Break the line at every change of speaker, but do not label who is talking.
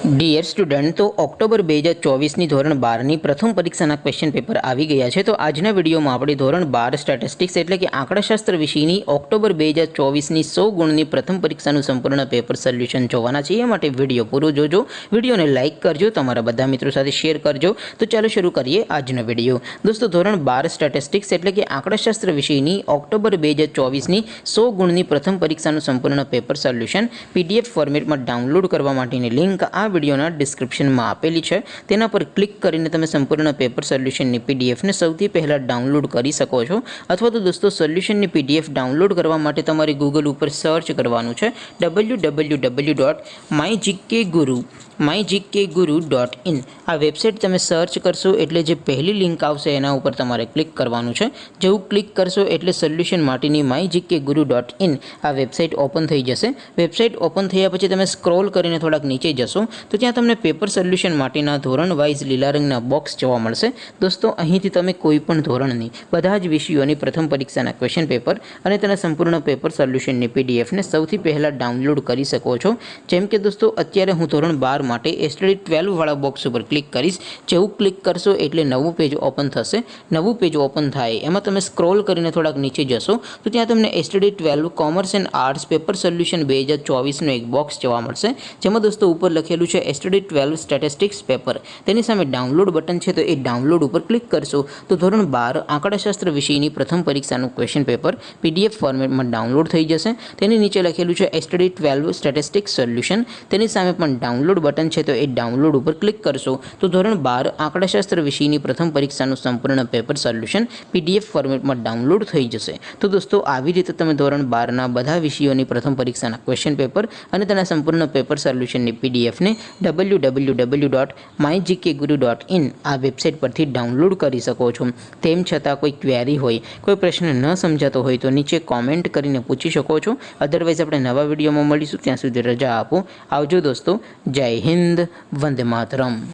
Dear student, તો October 2024ની ધોરણ 12ની પ્રથમ પરીક્ષાના ક્વેશ્ચન પેપર આવી ગયા છે. તો આજના વિડીયોમાં આપણે ધોરણ 12 સ્ટેટિસ્ટિક્સ એટલે કે આંકડાશાસ્ત્ર વિષયની ઓક્ટોબર 2024ની 100 ગુણની પ્રથમ પરીક્ષાનું સંપૂર્ણ પેપર સોલ્યુશન જોવાના છે. એ માટે વિડીયો પૂરો જોજો, વિડીયોને લાઇક કરજો, તમારા બધા મિત્રો સાથે શેર કરજો. તો ચાલો શરૂ કરીએ આજનો વિડીયો. દોસ્તો, ધોરણ 12 સ્ટેટિસ્ટિક્સ એટલે કે આંકડાશાસ્ત્ર વિષયની ઓક્ટોબર 2024ની 100 ગુણની પ્રથમ પરીક્ષાનું સંપૂર્ણ પેપર સોલ્યુશન PDF ફોર્મેટમાં ડાઉનલોડ કરવા માટેની લિંક આ વિડીયોના ડિસ્ક્રિપ્શનમાં આપેલી છે. તેના પર ક્લિક કરીને તમે સંપૂર્ણ પેપર સોલ્યુશનની પીડીએફને સૌથી પહેલાં ડાઉનલોડ કરી શકો છો. અથવા તો દોસ્તો, સોલ્યુશનની PDF ડાઉનલોડ કરવા માટે તમારે ગૂગલ ઉપર સર્ચ કરવાનું છે www.mygkguru.in. આ વેબસાઇટ તમે સર્ચ કરશો એટલે જે પહેલી લિંક આવશે એના ઉપર તમારે ક્લિક કરવાનું છે. જેવું ક્લિક કરશો એટલે સોલ્યુશન માટેની mygkguru.in આ વેબસાઇટ ઓપન થઈ જશે. વેબસાઇટ ઓપન થયા પછી તમે સ્ક્રોલ કરીને થોડાક નીચે જશો તો ત્યાં તમને પેપર સોલ્યુશન માટેના ધોરણ વાઇઝ લીલા રંગના બોક્સ જોવા મળશે. દોસ્તો, અહીંથી તમે કોઈ પણ ધોરણની બધા જ વિષયોની પ્રથમ પરીક્ષાના ક્વેશ્ચન પેપર અને તેના સંપૂર્ણ પેપર સોલ્યુશનની પીડીએફને સૌથી પહેલાં ડાઉનલોડ કરી શકો છો. જેમ કે દોસ્તો, અત્યારે હું ધોરણ 12 માટે STD 12 વાળા બોક્સ ઉપર ક્લિક કરીશ. જેવું ક્લિક કરશો એટલે નવું પેજ ઓપન થશે. નવું પેજ ઓપન થાય એમાં તમે સ્ક્રોલ કરીને થોડાક નીચે જશો તો ત્યાં તમને STD 12 commerce and arts paper solution 2024નો એક બોક્સ જોવા મળશે. જેમાં દોસ્તો ઉપર લખેલું છે STD 12 સ્ટેટિસ્ટિક્સ પેપર. તેની સામે ડાઉનલોડ બટન છે, તો એ ડાઉનલોડ ઉપર ક્લિક કરશો તો ધોરણ 12 આંકડાશાસ્ત્ર વિષયની પ્રથમ પરીક્ષાનું ક્વેશ્ચન પેપર PDF ફોર્મેટમાં ડાઉનલોડ થઈ જશે. તેની નીચે લખેલું છે STD 12 સ્ટેટિસ્ટિક્સ સોલ્યુશન. તેની સામે પણ ડાઉનલોડ બટન છે, તો એ ડાઉનલોડ ઉપર ક્લિક કરશો તો ધોરણ 12 આંકડાશાસ્ત્ર વિષયની પ્રથમ પરીક્ષાનું સંપૂર્ણ પેપર સોલ્યુશન PDF ફોર્મેટમાં ડાઉનલોડ થઈ જશે. તો દોસ્તો, આવી રીતે તમે ધોરણ 12ના બધા વિષયોની પ્રથમ પરીક્ષાના ક્વેશ્ચન પેપર અને તેના સંપૂર્ણ પેપર સોલ્યુશનની પીડીએફને www.mygkguru.in આ વેબસાઇટ પરથી ડાઉનલોડ કરી શકો છો. તેમ છતાં કોઈ ક્વેરી હોય, કોઈ પ્રશ્ન ન સમજાતો હોય તો નીચે કોમેન્ટ કરીને પૂછી શકો છો. અધરવાઇઝ આપણે નવા વિડીયોમાં મળીશું. ત્યાં સુધી રજા આપો. આવજો દોસ્તો. જય હિન્દ. વંદે માતરમ.